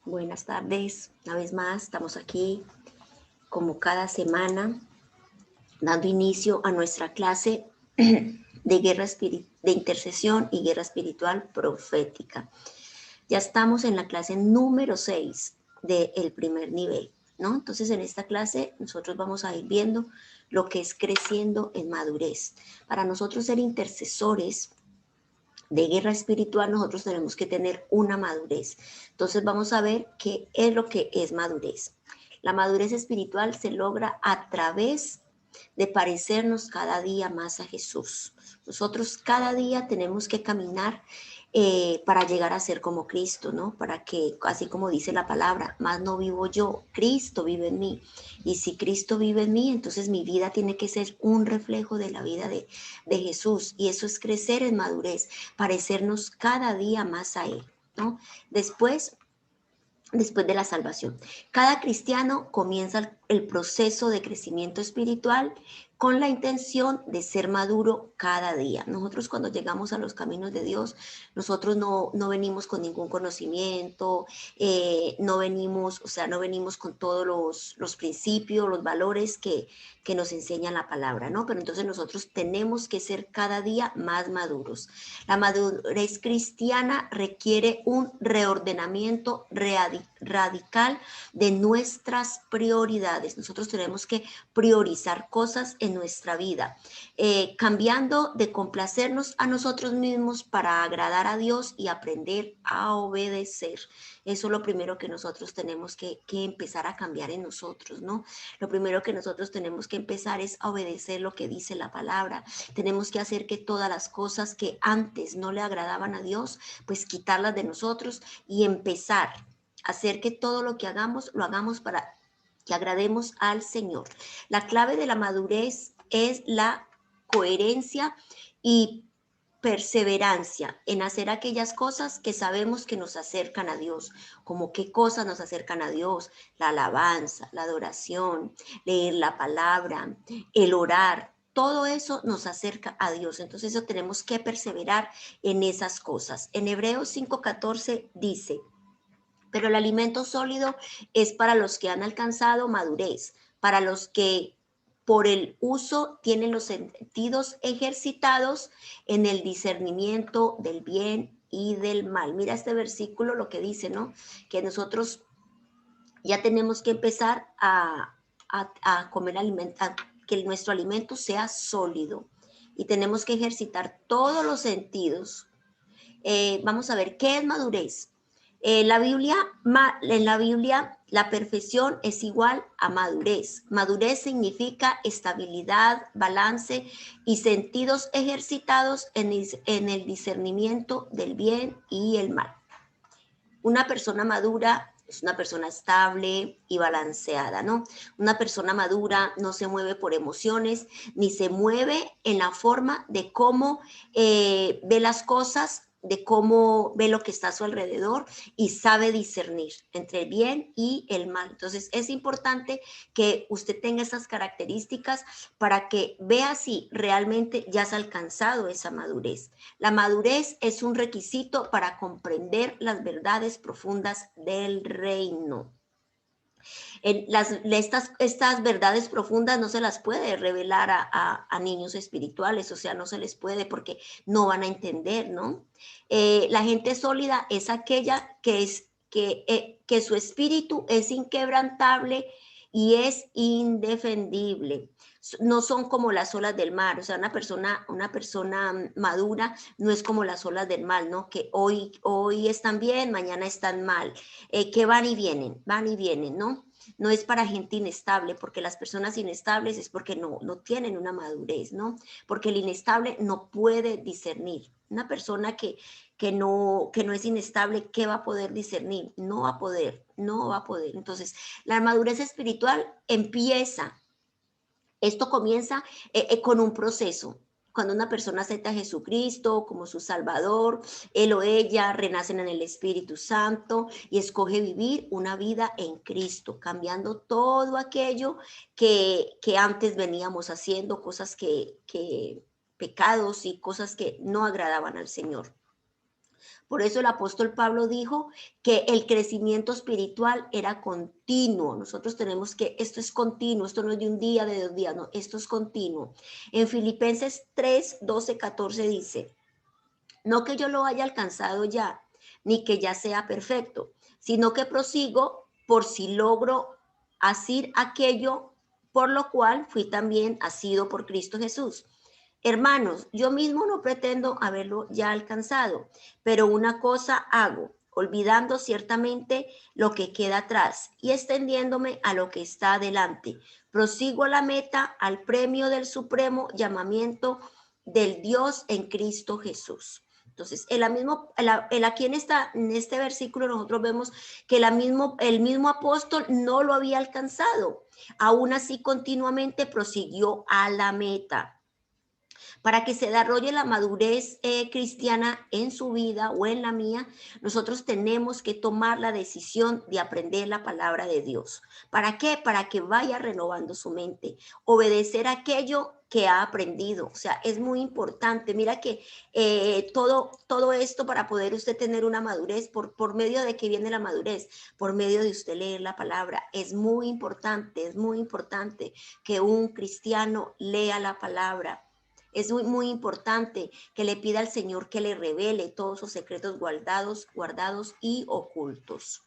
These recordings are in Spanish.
Buenas tardes, una vez más estamos aquí como cada semana dando inicio a nuestra clase de intercesión y guerra espiritual profética. Ya estamos en la clase número 6 del primer nivel, ¿no? Entonces en esta clase nosotros vamos a ir viendo lo que es creciendo en madurez. Para nosotros ser intercesores de guerra espiritual, nosotros tenemos que tener una madurez. Entonces vamos a ver qué es lo que es madurez. La madurez espiritual se logra a través de parecernos cada día más a Jesús. Nosotros cada día tenemos que caminar para llegar a ser como Cristo, ¿no? Para que, así como dice la palabra, más no vivo yo, Cristo vive en mí. Y si Cristo vive en mí, entonces mi vida tiene que ser un reflejo de la vida de Jesús. Y eso es crecer en madurez, parecernos cada día más a Él, ¿no? Después de la salvación. Cada cristiano comienza el proceso de crecimiento espiritual con la intención de ser maduro cada día. Nosotros cuando llegamos a los caminos de Dios, nosotros no venimos con ningún conocimiento, no venimos, o sea, no venimos con todos los principios, los valores que nos enseña la palabra, ¿no? Pero entonces nosotros tenemos que ser cada día más maduros. La madurez cristiana requiere un reordenamiento radical de nuestras prioridades. Nosotros tenemos que priorizar cosas en nuestra vida, cambiando de complacernos a nosotros mismos para agradar a Dios y aprender a obedecer. Eso es lo primero que nosotros tenemos que empezar a cambiar en nosotros, ¿no? Lo primero que nosotros tenemos que empezar es a obedecer lo que dice la palabra. Tenemos que hacer que todas las cosas que antes no le agradaban a Dios, pues quitarlas de nosotros y empezar a hacer que todo lo que hagamos, lo hagamos para que agrademos al Señor. La clave de la madurez es la coherencia y perseverancia en hacer aquellas cosas que sabemos que nos acercan a Dios. Como qué cosas nos acercan a Dios: la alabanza, la adoración, leer la palabra, el orar. Todo eso nos acerca a Dios. Entonces eso tenemos que perseverar en esas cosas. En Hebreos 5:14 dice: pero el alimento sólido es para los que han alcanzado madurez, para los que por el uso tienen los sentidos ejercitados en el discernimiento del bien y del mal. Mira este versículo lo que dice, ¿no? Que nosotros ya tenemos que empezar a comer alimento, que nuestro alimento sea sólido y tenemos que ejercitar todos los sentidos. Vamos a ver, ¿qué es madurez? En la Biblia, la perfección es igual a madurez. Madurez significa estabilidad, balance y sentidos ejercitados en el discernimiento del bien y el mal. Una persona madura es una persona estable y balanceada, ¿no? Una persona madura no se mueve por emociones, ni se mueve en la forma de cómo ve las cosas, de cómo ve lo que está a su alrededor y sabe discernir entre el bien y el mal. Entonces es importante que usted tenga esas características para que vea si realmente ya has alcanzado esa madurez. La madurez es un requisito para comprender las verdades profundas del reino. Estas verdades profundas no se las puede revelar a niños espirituales, o sea, no se les puede porque no van a entender, ¿no? La gente sólida es aquella que su espíritu es inquebrantable y es indefendible. No son como las olas del mar, o sea, una persona madura no es como las olas del mar, ¿no? Que hoy están bien, mañana están mal, que van y vienen, ¿no? No es para gente inestable, porque las personas inestables es porque no tienen una madurez, ¿no? Porque el inestable no puede discernir. Una persona que no es inestable, ¿qué va a poder discernir? No va a poder, no va a poder. Entonces, la madurez espiritual esto comienza con un proceso. Cuando una persona acepta a Jesucristo como su Salvador, él o ella renacen en el Espíritu Santo y escoge vivir una vida en Cristo, cambiando todo aquello que antes veníamos haciendo, cosas pecados y cosas que no agradaban al Señor. Por eso el apóstol Pablo dijo que el crecimiento espiritual era continuo. Nosotros tenemos que, esto es continuo, esto no es de un día, de 2 días, no, esto es continuo. En Filipenses 3, 12, 14 dice, no que yo lo haya alcanzado ya, ni que ya sea perfecto, sino que prosigo por si logro hacer aquello por lo cual fui también asido por Cristo Jesús. Hermanos, yo mismo no pretendo haberlo ya alcanzado, pero una cosa hago, olvidando ciertamente lo que queda atrás y extendiéndome a lo que está adelante. Prosigo a la meta, al premio del supremo llamamiento del Dios en Cristo Jesús. Entonces, aquí en este versículo nosotros vemos que el mismo apóstol no lo había alcanzado. Aún así, continuamente prosiguió a la meta. Para que se desarrolle la madurez cristiana en su vida o en la mía, nosotros tenemos que tomar la decisión de aprender la palabra de Dios. ¿Para qué? Para que vaya renovando su mente, obedecer aquello que ha aprendido. O sea, es muy importante. Mira que todo esto para poder usted tener una madurez, por medio de que viene la madurez, por medio de usted leer la palabra. Es muy importante que un cristiano lea la palabra. Es muy importante que le pida al Señor que le revele todos sus secretos guardados y ocultos.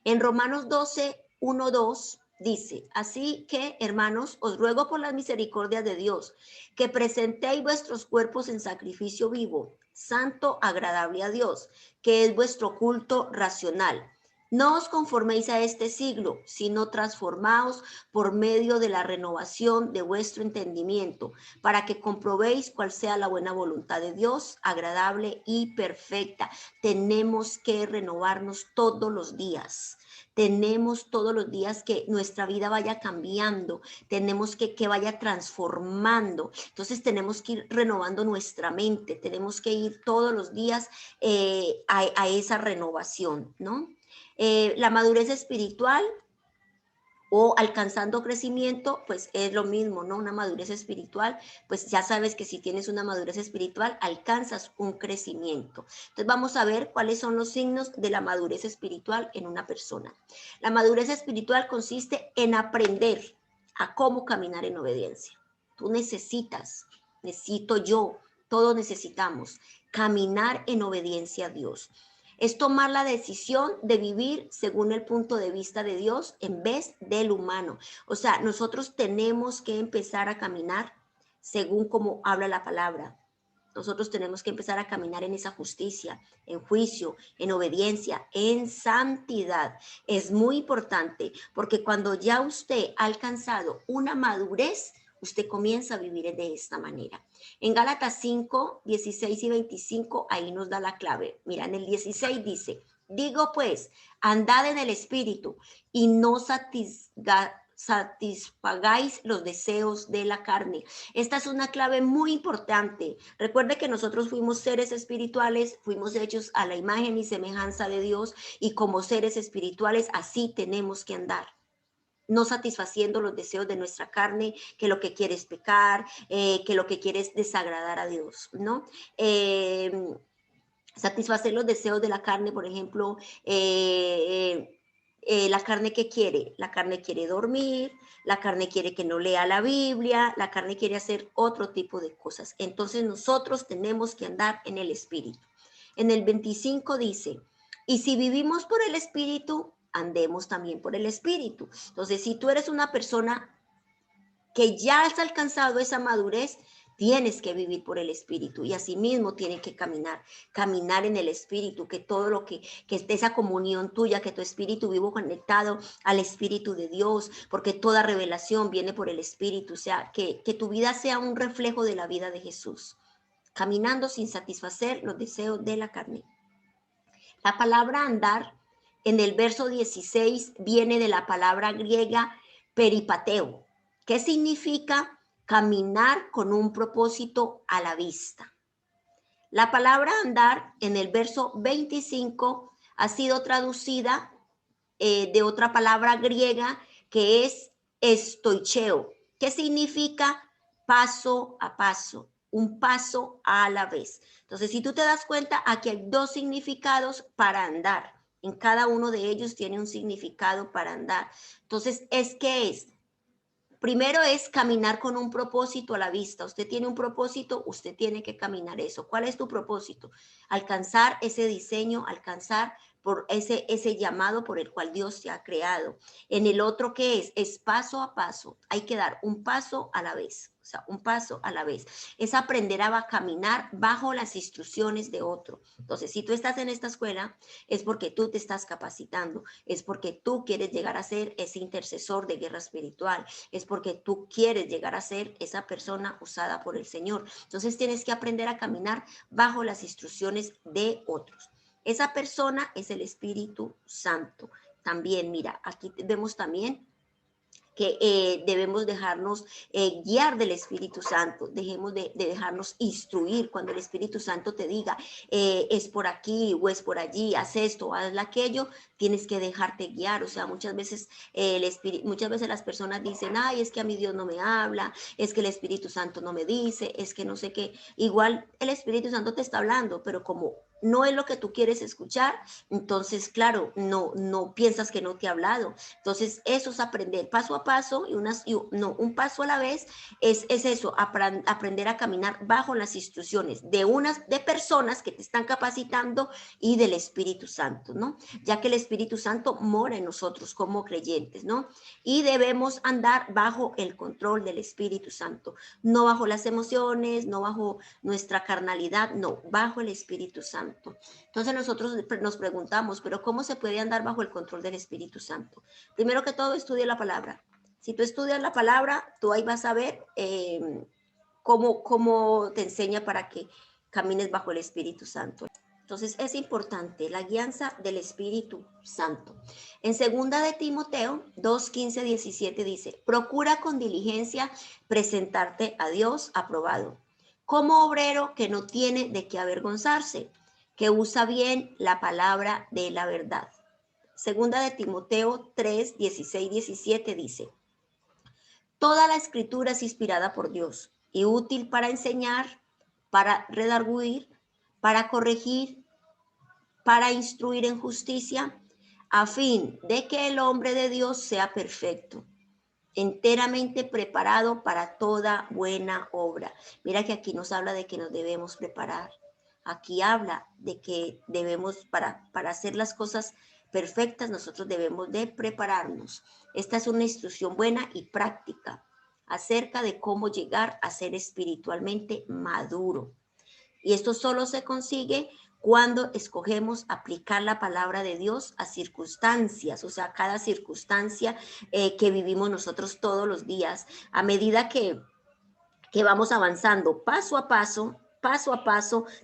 En Romanos 12, 1, 2 dice, así que, hermanos, os ruego por las misericordias de Dios, que presentéis vuestros cuerpos en sacrificio vivo, santo, agradable a Dios, que es vuestro culto racional. No os conforméis a este siglo, sino transformaos por medio de la renovación de vuestro entendimiento, para que comprobéis cuál sea la buena voluntad de Dios, agradable y perfecta. Tenemos que renovarnos todos los días. Tenemos todos los días que nuestra vida vaya cambiando, tenemos que vaya transformando. Entonces tenemos que ir renovando nuestra mente, tenemos que ir todos los días a esa renovación, ¿no? La madurez espiritual o alcanzando crecimiento, pues es lo mismo, ¿no? Una madurez espiritual, pues ya sabes que si tienes una madurez espiritual, alcanzas un crecimiento. Entonces vamos a ver cuáles son los signos de la madurez espiritual en una persona. La madurez espiritual consiste en aprender a cómo caminar en obediencia. Tú necesito yo, todos necesitamos caminar en obediencia a Dios. Es tomar la decisión de vivir según el punto de vista de Dios en vez del humano. O sea, nosotros tenemos que empezar a caminar según como habla la palabra. Nosotros tenemos que empezar a caminar en esa justicia, en juicio, en obediencia, en santidad. Es muy importante porque cuando ya usted ha alcanzado una madurez, usted comienza a vivir de esta manera. En Gálatas 5, 16 y 25, ahí nos da la clave. Mira, en el 16 dice, digo pues, andad en el Espíritu y no satisfagáis los deseos de la carne. Esta es una clave muy importante. Recuerde que nosotros fuimos seres espirituales, fuimos hechos a la imagen y semejanza de Dios y como seres espirituales así tenemos que andar. No satisfaciendo los deseos de nuestra carne, que lo que quiere es pecar, que lo que quiere es desagradar a Dios, ¿no? Satisfacer los deseos de la carne, por ejemplo, la carne que quiere, la carne quiere dormir, la carne quiere que no lea la Biblia, la carne quiere hacer otro tipo de cosas. Entonces nosotros tenemos que andar en el Espíritu. En el 25 dice, y si vivimos por el Espíritu, andemos también por el Espíritu. Entonces, si tú eres una persona que ya has alcanzado esa madurez, tienes que vivir por el Espíritu y asimismo tienes que caminar en el Espíritu, que todo lo que esté esa comunión tuya, que tu espíritu vivo conectado al Espíritu de Dios, porque toda revelación viene por el Espíritu, o sea, que tu vida sea un reflejo de la vida de Jesús, caminando sin satisfacer los deseos de la carne. La palabra andar en el verso 16 viene de la palabra griega peripateo, que significa caminar con un propósito a la vista. La palabra andar en el verso 25 ha sido traducida de otra palabra griega que es estoicheo, que significa paso a paso, un paso a la vez. Entonces, si tú te das cuenta, aquí hay dos significados para andar. En cada uno de ellos tiene un significado para andar. Entonces, ¿qué es? Primero es caminar con un propósito a la vista. Usted tiene un propósito, usted tiene que caminar eso. ¿Cuál es tu propósito? Alcanzar ese diseño, alcanzar por ese llamado por el cual Dios te ha creado. En el otro, ¿qué es? Es paso a paso. Hay que dar un paso a la vez. O sea, un paso a la vez. Es aprender a caminar bajo las instrucciones de otro. Entonces, si tú estás en esta escuela, es porque tú te estás capacitando, es porque tú quieres llegar a ser ese intercesor de guerra espiritual, es porque tú quieres llegar a ser esa persona usada por el Señor. Entonces tienes que aprender a caminar bajo las instrucciones de otros. Esa persona es el Espíritu Santo. También, mira, aquí vemos también que debemos dejarnos guiar del Espíritu Santo, dejemos de dejarnos instruir cuando el Espíritu Santo te diga, es por aquí o es por allí, haz esto, haz aquello, tienes que dejarte guiar. O sea, muchas veces las personas dicen, ay, es que a mí Dios no me habla, es que el Espíritu Santo no me dice, es que no sé qué. Igual el Espíritu Santo te está hablando, pero como no es lo que tú quieres escuchar, entonces, claro, no piensas que no te ha hablado. Entonces, eso es aprender paso a paso un paso a la vez. Es eso, aprender a caminar bajo las instrucciones de personas que te están capacitando y del Espíritu Santo, ¿no? Ya que el Espíritu Santo mora en nosotros como creyentes, ¿no? Y debemos andar bajo el control del Espíritu Santo, no bajo las emociones, no bajo nuestra carnalidad, no, bajo el Espíritu Santo. Entonces nosotros nos preguntamos, pero ¿cómo se puede andar bajo el control del Espíritu Santo? Primero que todo, estudia la palabra. Si tú estudias la palabra, tú ahí vas a ver cómo te enseña para que camines bajo el Espíritu Santo. Entonces es importante la guianza del Espíritu Santo. En 2 de Timoteo 2, 15, 17 dice, procura con diligencia presentarte a Dios aprobado, como obrero que no tiene de qué avergonzarse, que usa bien la palabra de la verdad. 2 de Timoteo 3, 16, 17 dice, toda la escritura es inspirada por Dios y útil para enseñar, para redarguir, para corregir, para instruir en justicia, a fin de que el hombre de Dios sea perfecto, enteramente preparado para toda buena obra. Mira que aquí nos habla de que nos debemos preparar. Aquí habla de que debemos, para hacer las cosas perfectas, nosotros debemos de prepararnos. Esta es una instrucción buena y práctica acerca de cómo llegar a ser espiritualmente maduro. Y esto solo se consigue cuando escogemos aplicar la palabra de Dios a circunstancias, o sea, cada circunstancia que vivimos nosotros todos los días, a medida que vamos avanzando paso a paso,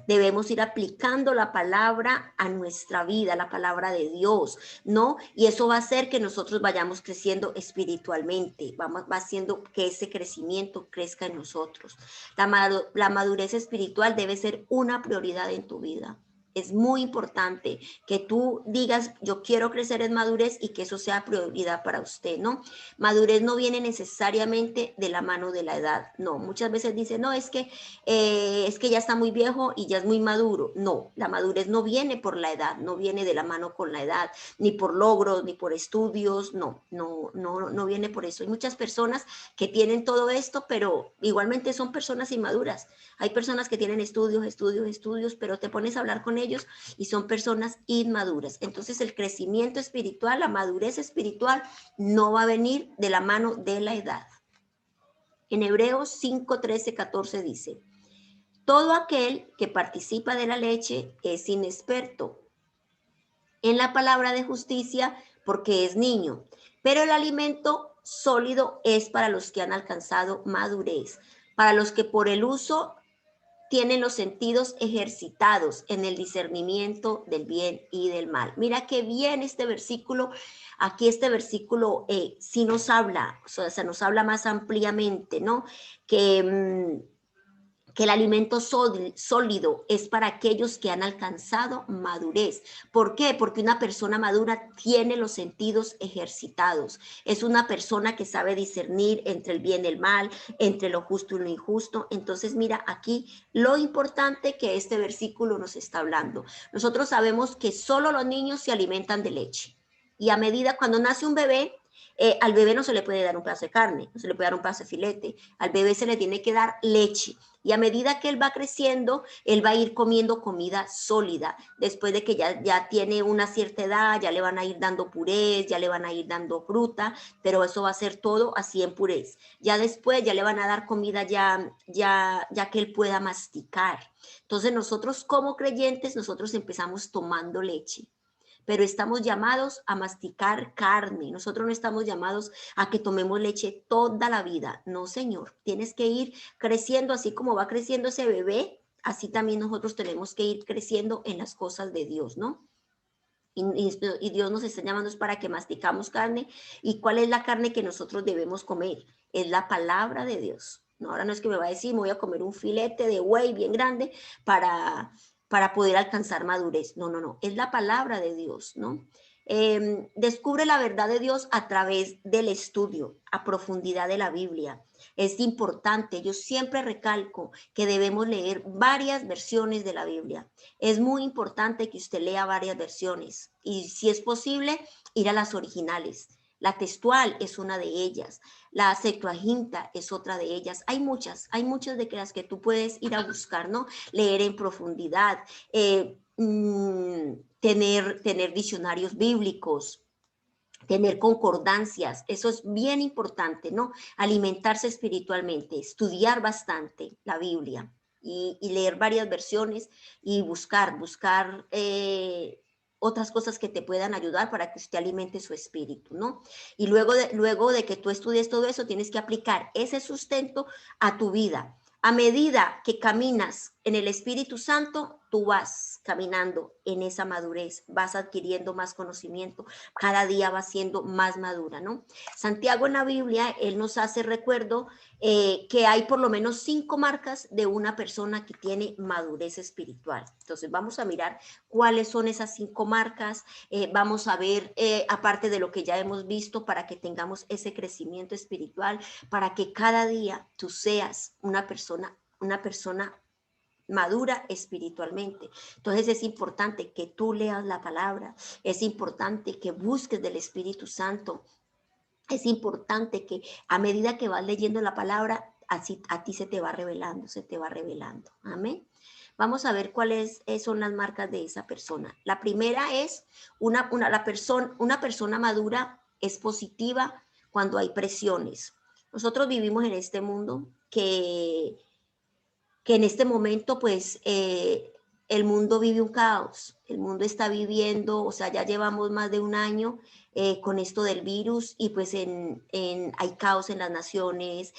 debemos ir aplicando la palabra a nuestra vida, la palabra de Dios, ¿no? Y eso va a hacer que nosotros vayamos creciendo espiritualmente, va haciendo que ese crecimiento crezca en nosotros. La madurez espiritual debe ser una prioridad en tu vida. Es muy importante que tú digas, yo quiero crecer en madurez y que eso sea prioridad para usted, ¿no? Madurez no viene necesariamente de la mano de la edad, no. Muchas veces dicen, no, es que ya está muy viejo y ya es muy maduro. No, la madurez no viene por la edad, no viene de la mano con la edad, ni por logros, ni por estudios, no viene por eso. Hay muchas personas que tienen todo esto, pero igualmente son personas inmaduras. Hay personas que tienen estudios, pero te pones a hablar con ellos y son personas inmaduras. Entonces el crecimiento espiritual, la madurez espiritual no va a venir de la mano de la edad. En Hebreos 5, 13, 14 dice, todo aquel que participa de la leche es inexperto en la palabra de justicia porque es niño, pero el alimento sólido es para los que han alcanzado madurez, para los que por el uso tienen los sentidos ejercitados en el discernimiento del bien y del mal. Mira qué bien este versículo. Aquí este versículo sí nos habla, o sea, nos habla más ampliamente, ¿no? que el alimento sólido es para aquellos que han alcanzado madurez. ¿Por qué? Porque una persona madura tiene los sentidos ejercitados. Es una persona que sabe discernir entre el bien y el mal, entre lo justo y lo injusto. Entonces, mira aquí lo importante que este versículo nos está hablando. Nosotros sabemos que solo los niños se alimentan de leche. Y a medida, cuando nace un bebé, al bebé no se le puede dar un pedazo de carne, no se le puede dar un pedazo de filete, al bebé se le tiene que dar leche. Y a medida que él va creciendo, él va a ir comiendo comida sólida. Después de que ya tiene una cierta edad, ya le van a ir dando purés, ya le van a ir dando fruta, pero eso va a ser todo así en purés. Ya después ya le van a dar comida ya que él pueda masticar. Entonces nosotros como creyentes, nosotros empezamos tomando leche, pero estamos llamados a masticar carne. Nosotros no estamos llamados a que tomemos leche toda la vida. No, Señor. Tienes que ir creciendo así como va creciendo ese bebé. Así también nosotros tenemos que ir creciendo en las cosas de Dios, ¿no? Y Dios nos está llamando para que masticamos carne. ¿Y cuál es la carne que nosotros debemos comer? Es la palabra de Dios. No, ahora no es que me va a decir, me voy a comer un filete de buey bien grande para, para poder alcanzar madurez. No, no, no. Es la palabra de Dios, ¿no? Descubre la verdad de Dios a través del estudio a profundidad de la Biblia. Es importante, yo siempre recalco que debemos leer varias versiones de la Biblia. Es muy importante que usted lea varias versiones y si es posible, ir a las originales. La textual es una de ellas, la Septuaginta es otra de ellas. Hay muchas de las que tú puedes ir a buscar, ¿no? Leer en profundidad, tener diccionarios bíblicos, tener concordancias, eso es bien importante, ¿no? Alimentarse espiritualmente, estudiar bastante la Biblia y leer varias versiones y buscar otras cosas que te puedan ayudar para que usted alimente su espíritu, ¿no? Y luego de que tú estudies todo eso, tienes que aplicar ese sustento a tu vida. A medida que caminas en el Espíritu Santo, tú vas caminando en esa madurez, vas adquiriendo más conocimiento, cada día va siendo más madura, ¿no? Santiago en la Biblia, él nos hace recuerdo que hay por lo menos 5 marcas de una persona que tiene madurez espiritual. Entonces vamos a mirar cuáles son esas 5 marcas, vamos a ver, aparte de lo que ya hemos visto, para que tengamos ese crecimiento espiritual, para que cada día tú seas una persona madura espiritualmente. Entonces es importante que tú leas la palabra, es importante que busques del Espíritu Santo, es importante que a medida que vas leyendo la palabra, así a ti se te va revelando, se te va revelando. Amén. Vamos a ver cuáles son las marcas de esa persona. La primera es una persona madura es positiva cuando hay presiones. Nosotros vivimos en este mundo que en este momento pues el mundo vive un caos, el mundo está viviendo, o sea, ya llevamos más de un año con esto del virus y pues hay caos en las naciones,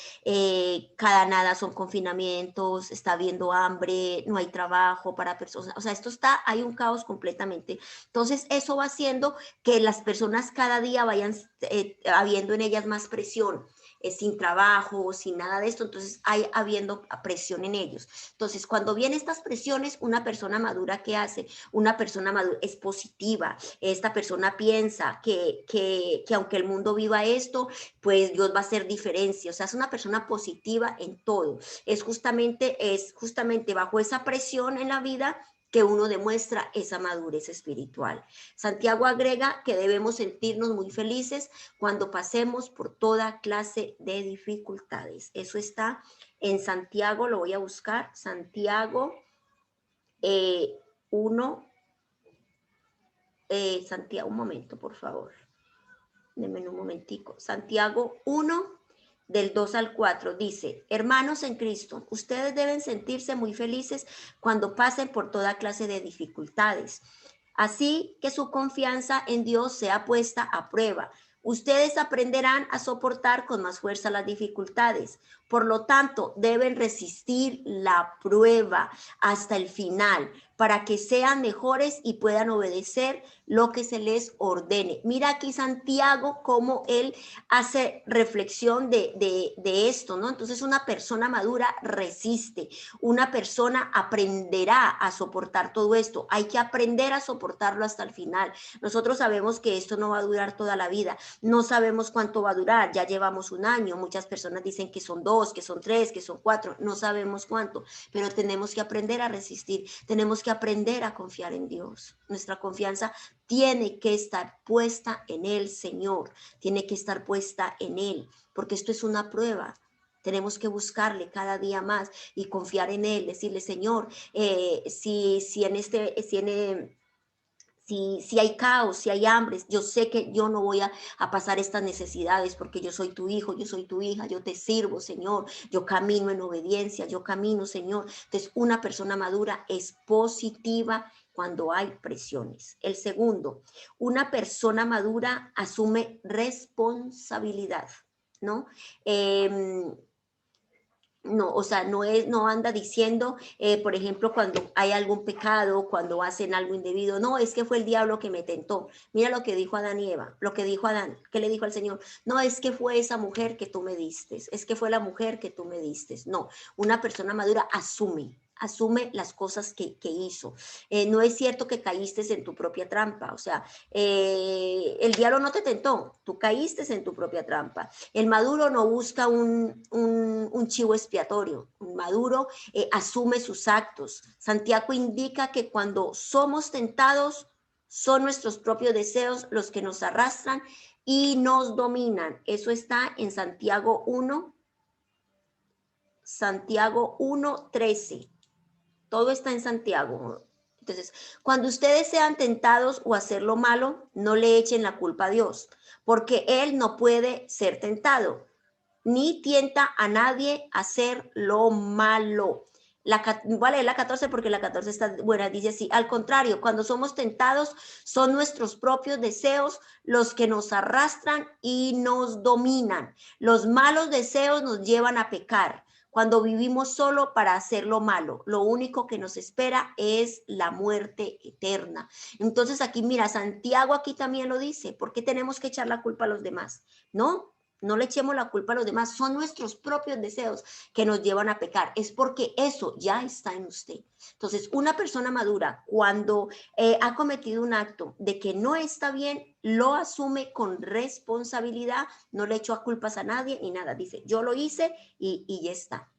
cada nada son confinamientos, está habiendo hambre, no hay trabajo para personas, o sea, hay un caos completamente. Entonces eso va haciendo que las personas cada día vayan habiendo en ellas más presión, sin trabajo, sin nada de esto, entonces hay habiendo presión en ellos. Entonces, cuando vienen estas presiones, una persona madura, ¿qué hace? Una persona madura es positiva, esta persona piensa que aunque el mundo viva esto, pues Dios va a hacer diferencia, o sea, es una persona positiva en todo, es justamente bajo esa presión en la vida que uno demuestra esa madurez espiritual. Santiago agrega que debemos sentirnos muy felices cuando pasemos por toda clase de dificultades. Eso está en Santiago, lo voy a buscar, Santiago 1, Santiago, un momento, por favor. Denme un momentico. Santiago 1, del 2 al 4, dice: hermanos en Cristo, ustedes deben sentirse muy felices cuando pasen por toda clase de dificultades. Así que su confianza en Dios sea puesta a prueba. Ustedes aprenderán a soportar con más fuerza las dificultades. Por lo tanto, deben resistir la prueba hasta el final para que sean mejores y puedan obedecer lo que se les ordene. Mira aquí Santiago cómo él hace reflexión de esto, ¿no? Entonces una persona madura resiste, una persona aprenderá a soportar todo esto. Hay que aprender a soportarlo hasta el final. Nosotros sabemos que esto no va a durar toda la vida, no sabemos cuánto va a durar, ya llevamos un año, muchas personas dicen que son 2, que son 3, que son 4, no sabemos cuánto, pero tenemos que aprender a resistir, tenemos que aprender a confiar en Dios. Nuestra confianza tiene que estar puesta en el Señor, tiene que estar puesta en Él, porque esto es una prueba. Tenemos que buscarle cada día más y confiar en Él, decirle, Señor, si hay caos, si hay hambre, yo sé que yo no voy a pasar estas necesidades porque yo soy tu hijo, yo soy tu hija, yo te sirvo, Señor, yo camino en obediencia, yo camino, Señor. Entonces, una persona madura es positiva cuando hay presiones. El segundo, una persona madura asume responsabilidad, ¿no? No, o sea, no anda diciendo, por ejemplo, cuando hay algún pecado, cuando hacen algo indebido, no, es que fue el diablo que me tentó. Mira lo que dijo Adán y Eva, lo que dijo Adán, ¿qué le dijo al Señor? No, es que fue esa mujer que tú me diste, es que fue la mujer que tú me diste. No, una persona madura asume las cosas que hizo. No es cierto que caíste en tu propia trampa, o sea, el diablo no te tentó, tú caíste en tu propia trampa. El maduro no busca un chivo expiatorio, un maduro asume sus actos. Santiago indica que cuando somos tentados, son nuestros propios deseos los que nos arrastran y nos dominan. Eso está en Santiago 1:13. Todo está en Santiago. Entonces, cuando ustedes sean tentados o hacer lo malo, no le echen la culpa a Dios, porque Él no puede ser tentado, ni tienta a nadie a hacer lo malo. Voy a leer la 14 porque la 14 está buena, dice así, al contrario, cuando somos tentados, son nuestros propios deseos los que nos arrastran y nos dominan. Los malos deseos nos llevan a pecar. Cuando vivimos solo para hacer lo malo, lo único que nos espera es la muerte eterna. Entonces aquí, mira, Santiago aquí también lo dice. ¿Por qué tenemos que echar la culpa a los demás? No le echemos la culpa a los demás. Son nuestros propios deseos que nos llevan a pecar. Es porque eso ya está en usted. Entonces, una persona madura, cuando ha cometido un acto de que no está bien, lo asume con responsabilidad, no le echó a culpas a nadie ni nada. Dice, yo lo hice y ya está.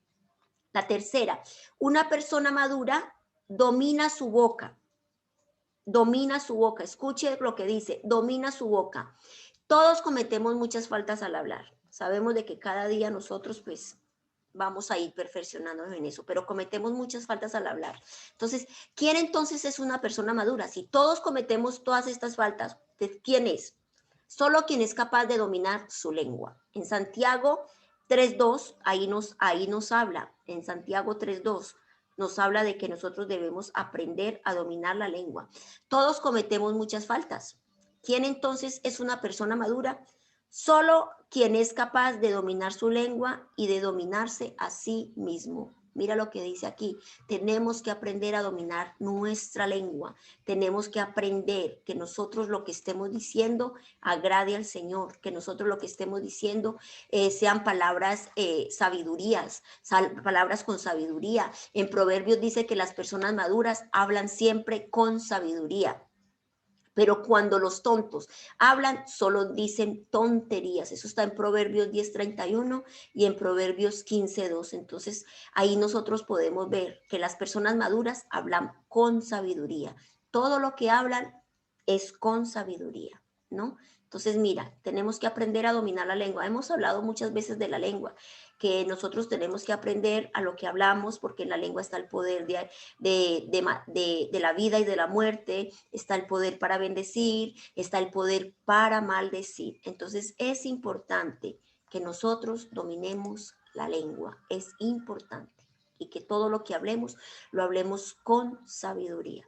La tercera, una persona madura domina su boca. Domina su boca. Escuche lo que dice, domina su boca. Todos cometemos muchas faltas al hablar. Sabemos de que cada día nosotros pues vamos a ir perfeccionándonos en eso, pero cometemos muchas faltas al hablar. Entonces, ¿quién entonces es una persona madura? Si todos cometemos todas estas faltas, ¿quién es? Solo quien es capaz de dominar su lengua. En Santiago 3:2, ahí nos habla, en Santiago 3:2, nos habla de que nosotros debemos aprender a dominar la lengua. Todos cometemos muchas faltas. ¿Quién entonces es una persona madura? Solo quien es capaz de dominar su lengua y de dominarse a sí mismo. Mira lo que dice aquí. Tenemos que aprender a dominar nuestra lengua. Tenemos que aprender que nosotros lo que estemos diciendo agrade al Señor, que nosotros lo que estemos diciendo sean palabras sabidurías, palabras con sabiduría. En Proverbios dice que las personas maduras hablan siempre con sabiduría. Pero cuando los tontos hablan, solo dicen tonterías. Eso está en Proverbios 10:31 y en Proverbios 15:2. Entonces, ahí nosotros podemos ver que las personas maduras hablan con sabiduría. Todo lo que hablan es con sabiduría, ¿no? Entonces, mira, tenemos que aprender a dominar la lengua. Hemos hablado muchas veces de la lengua, que nosotros tenemos que aprender a lo que hablamos, porque en la lengua está el poder de la vida y de la muerte, está el poder para bendecir, está el poder para maldecir. Entonces es importante que nosotros dominemos la lengua, es importante, y que todo lo que hablemos, lo hablemos con sabiduría.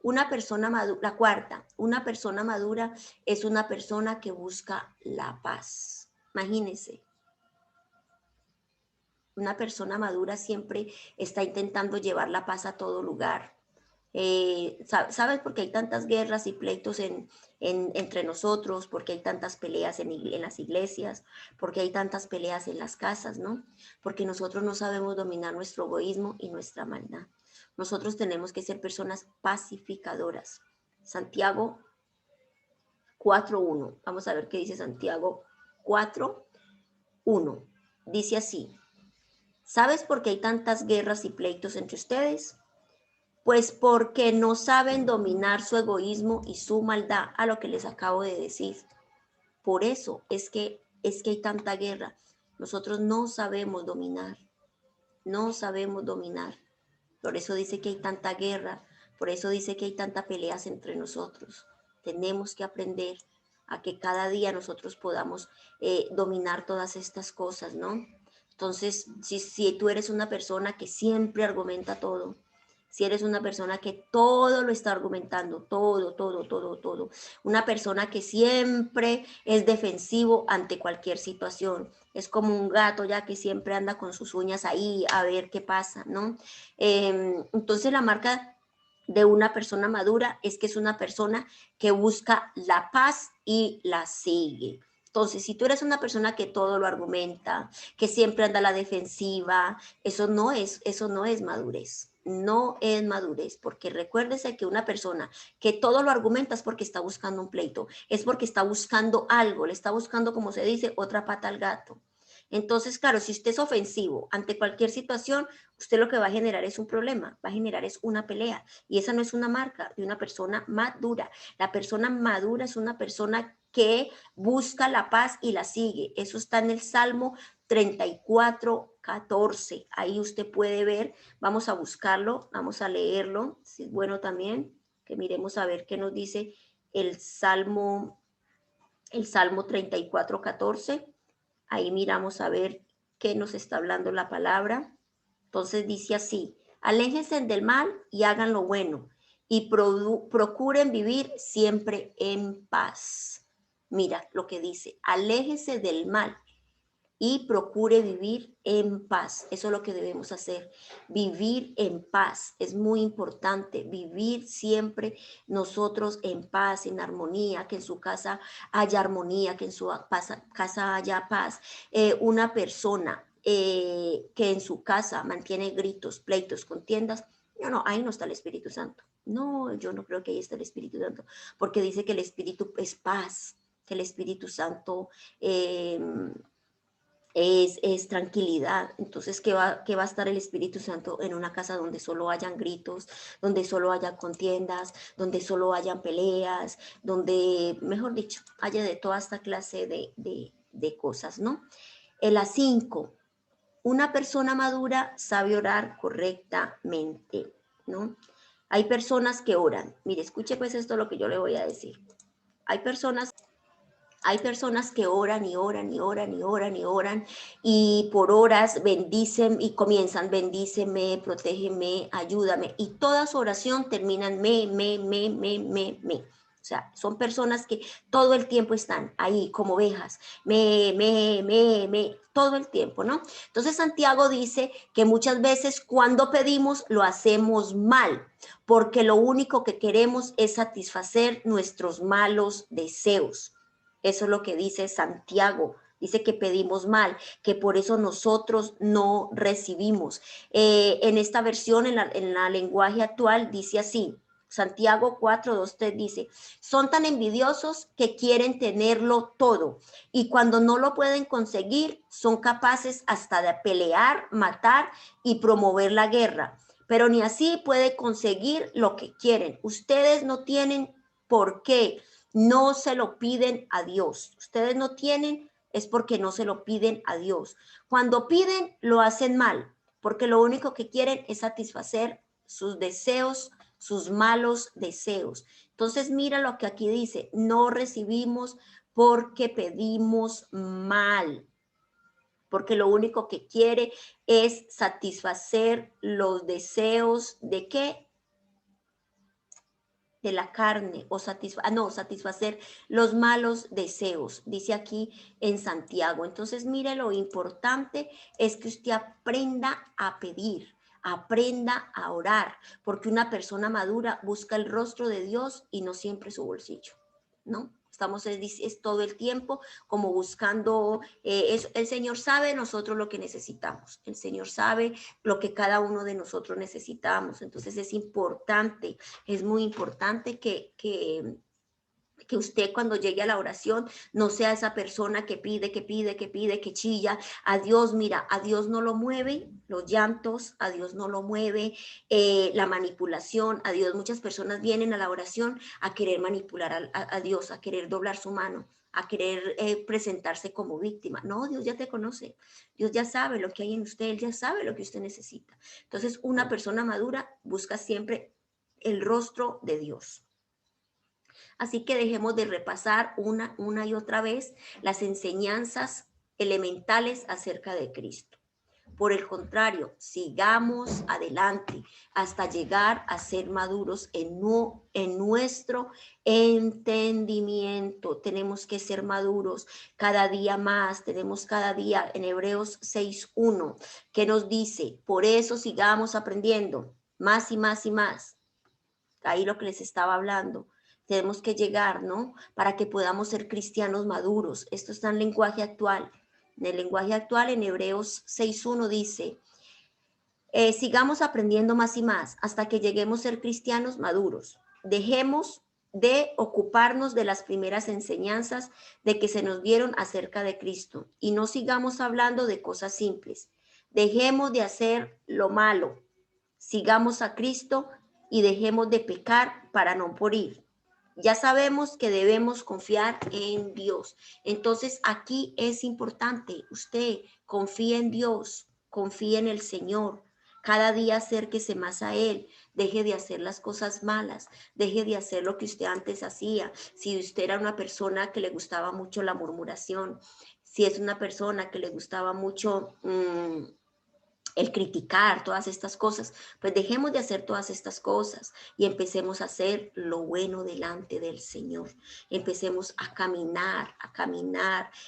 Una persona madura, la cuarta, una persona madura es una persona que busca la paz. Imagínense, Una persona madura siempre está intentando llevar la paz a todo lugar. ¿Sabes por qué hay tantas guerras y pleitos entre nosotros? ¿Por qué hay tantas peleas en las iglesias? ¿Por qué hay tantas peleas en las casas, no? Porque nosotros no sabemos dominar nuestro egoísmo y nuestra maldad. Nosotros tenemos que ser personas pacificadoras. Santiago 4:1. Vamos a ver qué dice Santiago 4:1. Dice así: ¿sabes por qué hay tantas guerras y pleitos entre ustedes? Pues porque no saben dominar su egoísmo y su maldad, a lo que les acabo de decir. Por eso es que hay tanta guerra. Nosotros no sabemos dominar, no sabemos dominar. Por eso dice que hay tanta guerra, por eso dice que hay tanta peleas entre nosotros. Tenemos que aprender a que cada día nosotros podamos dominar todas estas cosas, ¿no? Entonces, si tú eres una persona que siempre argumenta todo, si eres una persona que todo lo está argumentando, todo, una persona que siempre es defensivo ante cualquier situación, es como un gato ya que siempre anda con sus uñas ahí a ver qué pasa, ¿no? Entonces la marca de una persona madura es que es una persona que busca la paz y la sigue. Entonces, si tú eres una persona que todo lo argumenta, que siempre anda a la defensiva, eso no es madurez. No es madurez, porque recuérdese que una persona que todo lo argumenta es porque está buscando un pleito, es porque está buscando algo, le está buscando, como se dice, otra pata al gato. Entonces, claro, si usted es ofensivo ante cualquier situación, usted lo que va a generar es un problema, va a generar es una pelea. Y esa no es una marca de una persona madura. La persona madura es una persona que busca la paz y la sigue. Eso está en el Salmo 34:14. Ahí usted puede ver, vamos a buscarlo, vamos a leerlo. Si es bueno también que miremos a ver qué nos dice el Salmo 34:14. Ahí miramos a ver qué nos está hablando la palabra. Entonces dice así: aléjense del mal y hagan lo bueno y procuren vivir siempre en paz. Mira lo que dice: aléjense del mal y procure vivir en paz. Eso es lo que debemos hacer, vivir en paz. Es muy importante vivir siempre nosotros en paz, en armonía, que en su casa haya armonía, que en su casa haya paz. Una persona que en su casa mantiene gritos, pleitos, contiendas, no, ahí no está el Espíritu Santo. No, yo no creo que ahí esté el Espíritu Santo, porque dice que el Espíritu es paz, que el Espíritu Santo es tranquilidad. Entonces, ¿qué va a estar el Espíritu Santo en una casa donde solo hayan gritos, donde solo haya contiendas, donde solo hayan peleas, donde, mejor dicho, haya de toda esta clase de cosas, ¿no? El A5, una persona madura sabe orar correctamente, ¿no? Hay personas que oran. Mire, escuche pues esto lo que yo le voy a decir. Hay personas que oran y oran y oran y oran y oran y por horas bendicen y comienzan: bendíceme, protégeme, ayúdame. Y toda su oración termina en me. O sea, son personas que todo el tiempo están ahí como ovejas, todo el tiempo, ¿no? Entonces Santiago dice que muchas veces cuando pedimos lo hacemos mal, porque lo único que queremos es satisfacer nuestros malos deseos. Eso es lo que dice Santiago. Dice que pedimos mal, que por eso nosotros no recibimos. En esta versión, en la lenguaje actual, dice así. Santiago 4:2-3 dice: son tan envidiosos que quieren tenerlo todo y cuando no lo pueden conseguir son capaces hasta de pelear, matar y promover la guerra, pero ni así puede conseguir lo que quieren. Ustedes no tienen por qué, no se lo piden a Dios. Ustedes no tienen, es porque no se lo piden a Dios. Cuando piden, lo hacen mal, porque lo único que quieren es satisfacer sus deseos, sus malos deseos. Entonces, mira lo que aquí dice: no recibimos porque pedimos mal, porque lo único que quiere es satisfacer los deseos de qué? de la carne o satisfacer los malos deseos, dice aquí en Santiago. Entonces, mire, lo importante es que usted aprenda a pedir, aprenda a orar, porque una persona madura busca el rostro de Dios y no siempre su bolsillo, ¿no? Estamos es todo el tiempo como buscando, el Señor sabe nosotros lo que necesitamos, el Señor sabe lo que cada uno de nosotros necesitamos. Entonces es importante, es muy importante que usted cuando llegue a la oración no sea esa persona que pide, que pide, que pide, que chilla. A Dios, mira, a Dios no lo mueve los llantos, a Dios no lo mueve la manipulación, a Dios. Muchas personas vienen a la oración a querer manipular a Dios, a querer doblar su mano, a querer presentarse como víctima. No, Dios ya te conoce, Dios ya sabe lo que hay en usted, Él ya sabe lo que usted necesita. Entonces, una persona madura busca siempre el rostro de Dios. Así que dejemos de repasar una y otra vez las enseñanzas elementales acerca de Cristo. Por el contrario, sigamos adelante hasta llegar a ser maduros en nuestro entendimiento. Tenemos que ser maduros cada día más. Tenemos cada día en Hebreos 6:1 que nos dice, por eso sigamos aprendiendo más y más y más. Ahí lo que les estaba hablando. Tenemos que llegar, ¿no? Para que podamos ser cristianos maduros. Esto está en lenguaje actual. En el lenguaje actual, en Hebreos 6:1 dice, sigamos aprendiendo más y más hasta que lleguemos a ser cristianos maduros. Dejemos de ocuparnos de las primeras enseñanzas de que se nos dieron acerca de Cristo y no sigamos hablando de cosas simples. Dejemos de hacer lo malo. Sigamos a Cristo y dejemos de pecar para no morir. Ya sabemos que debemos confiar en Dios. Entonces aquí es importante, usted confíe en Dios, confíe en el Señor. Cada día acérquese más a Él, deje de hacer las cosas malas, deje de hacer lo que usted antes hacía. Si usted era una persona que le gustaba mucho la murmuración, si es una persona que le gustaba mucho el criticar todas estas cosas, pues dejemos de hacer todas estas cosas y empecemos a hacer lo bueno delante del Señor. Empecemos a caminar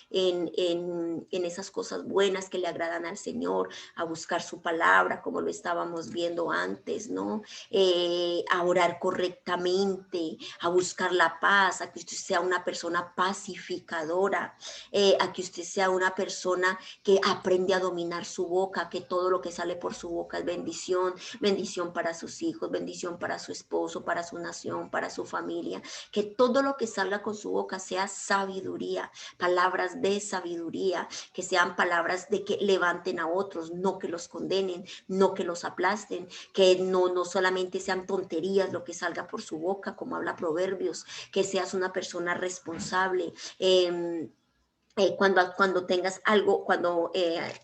en esas cosas buenas que le agradan al Señor, a buscar su palabra, como lo estábamos viendo antes, ¿no? A orar correctamente, a buscar la paz, a que usted sea una persona pacificadora, a que usted sea una persona que aprende a dominar su boca, que todo lo que sale por su boca es bendición, bendición para sus hijos, bendición para su esposo, para su nación, para su familia, que todo lo que salga con su boca sea sabiduría, palabras de sabiduría, que sean palabras de que levanten a otros, no que los condenen, no que los aplasten, que no solamente sean tonterías lo que salga por su boca, como habla Proverbios, que seas una persona responsable, cuando tengas algo, cuando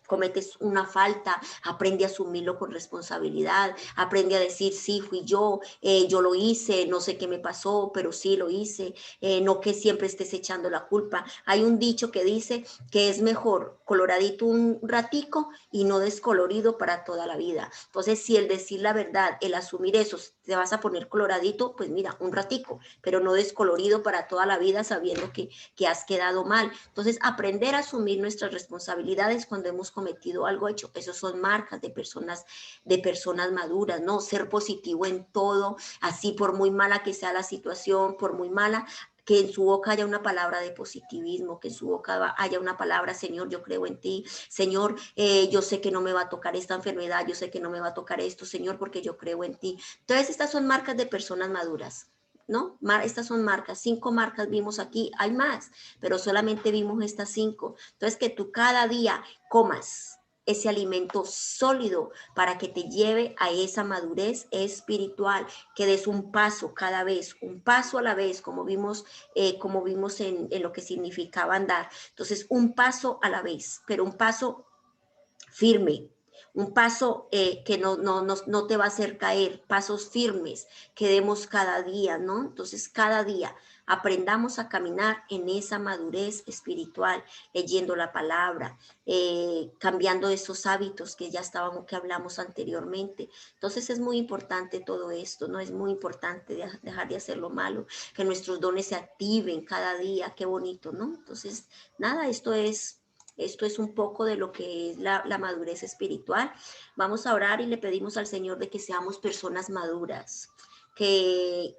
cometes una falta, aprende a asumirlo con responsabilidad, aprende a decir, sí, fui yo lo hice, no sé qué me pasó, pero sí lo hice, no que siempre estés echando la culpa. Hay un dicho que dice que es mejor coloradito un ratico y no descolorido para toda la vida. Entonces, si el decir la verdad, el asumir eso, te vas a poner coloradito, pues mira, un ratico, pero no descolorido para toda la vida sabiendo que has quedado mal. Entonces, aprender a asumir nuestras responsabilidades cuando hemos cometido algo hecho, eso son marcas de personas maduras, ¿no? Ser positivo en todo, así por muy mala que sea la situación, por muy mala, que en su boca haya una palabra de positivismo, que en su boca haya una palabra, Señor, yo creo en ti, Señor, yo sé que no me va a tocar esta enfermedad, yo sé que no me va a tocar esto, Señor, porque yo creo en ti. Entonces, estas son marcas de personas maduras, ¿no? Estas son marcas, 5 marcas vimos aquí, hay más, pero solamente vimos estas 5. Entonces, que tú cada día comas ese alimento sólido para que te lleve a esa madurez espiritual, que des un paso cada vez, un paso a la vez, como vimos en lo que significaba andar. Entonces, un paso a la vez, pero un paso firme, un paso que no te va a hacer caer, pasos firmes que demos cada día, ¿no? Entonces, cada día aprendamos a caminar en esa madurez espiritual, leyendo la palabra, cambiando esos hábitos que ya estábamos, que hablamos anteriormente. Entonces, es muy importante todo esto, ¿no? Es muy importante dejar de hacer lo malo, que nuestros dones se activen cada día, qué bonito, ¿no? Entonces, nada, esto es un poco de lo que es la madurez espiritual. Vamos a orar y le pedimos al Señor de que seamos personas maduras, que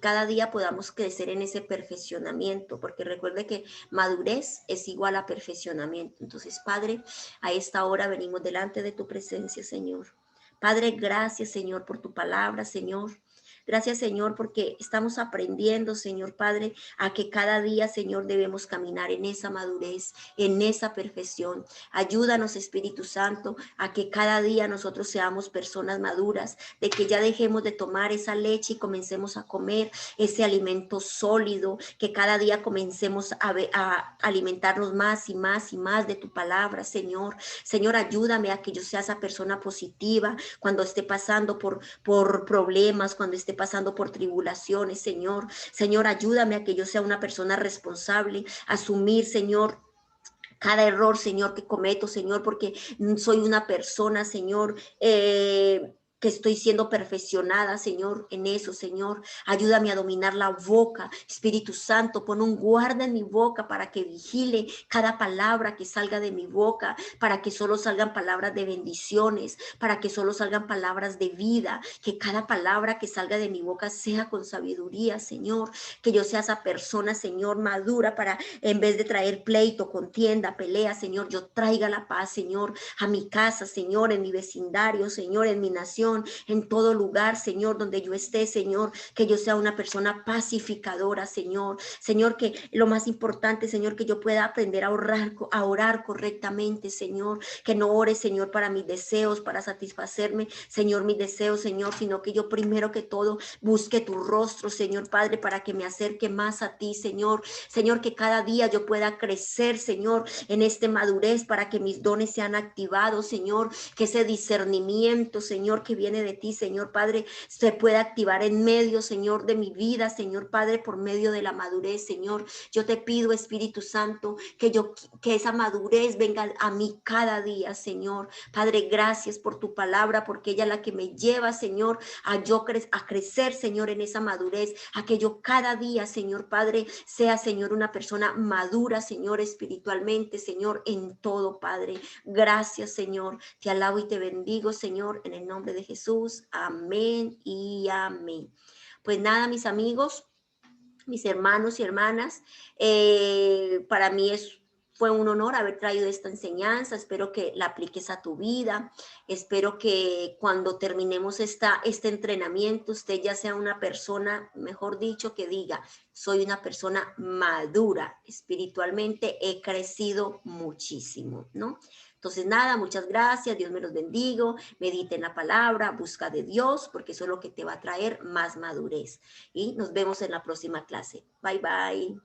cada día podamos crecer en ese perfeccionamiento, porque recuerde que madurez es igual a perfeccionamiento. Entonces, Padre, a esta hora venimos delante de tu presencia, Señor. Padre, gracias, Señor, por tu palabra, Señor. Gracias, Señor, porque estamos aprendiendo, Señor Padre, a que cada día, Señor, debemos caminar en esa madurez, en esa perfección. Ayúdanos, Espíritu Santo, a que cada día nosotros seamos personas maduras, de que ya dejemos de tomar esa leche y comencemos a comer ese alimento sólido, que cada día comencemos a alimentarnos más y más y más de tu palabra, Señor. Señor, ayúdame a que yo sea esa persona positiva cuando esté pasando por problemas, cuando esté pasando por tribulaciones, Señor. Señor, ayúdame a que yo sea una persona responsable, asumir, Señor, cada error, Señor, que cometo, Señor, porque soy una persona, Señor, que estoy siendo perfeccionada, Señor, en eso, Señor. Ayúdame a dominar la boca. Espíritu Santo, pon un guarda en mi boca para que vigile cada palabra que salga de mi boca, para que solo salgan palabras de bendiciones, para que solo salgan palabras de vida, que cada palabra que salga de mi boca sea con sabiduría, Señor. Que yo sea esa persona, Señor, madura para, en vez de traer pleito, contienda, pelea, Señor, yo traiga la paz, Señor, a mi casa, Señor, en mi vecindario, Señor, en mi nación, en todo lugar, Señor, donde yo esté, Señor, que yo sea una persona pacificadora, Señor. Señor, que lo más importante, Señor, que yo pueda aprender a orar correctamente, Señor, que no ore, Señor, para mis deseos, para satisfacerme, Señor, mis deseos, Señor, sino que yo primero que todo busque tu rostro, Señor Padre, para que me acerque más a ti, Señor. Señor, que cada día yo pueda crecer, Señor, en este madurez para que mis dones sean activados, Señor, que ese discernimiento, Señor, que viene de ti, Señor Padre, se pueda activar en medio, Señor, de mi vida, Señor Padre, por medio de la madurez, Señor. Yo te pido, Espíritu Santo, que esa madurez venga a mí cada día, Señor. Padre, gracias por tu palabra, porque ella es la que me lleva, Señor, a crecer, Señor, en esa madurez, a que yo cada día, Señor Padre, sea, Señor, una persona madura, Señor, espiritualmente, Señor, en todo, Padre. Gracias, Señor. Te alabo y te bendigo, Señor, en el nombre de Jesús. Amén y amén. Pues nada, mis amigos, mis hermanos y hermanas, para mí fue un honor haber traído esta enseñanza. Espero que la apliques a tu vida. Espero que cuando terminemos este entrenamiento, usted ya sea una persona, mejor dicho, que diga, soy una persona madura espiritualmente, he crecido muchísimo, ¿no? Entonces, nada, muchas gracias, Dios me los bendiga, medite en la palabra, busca de Dios, porque eso es lo que te va a traer más madurez. Y nos vemos en la próxima clase. Bye, bye.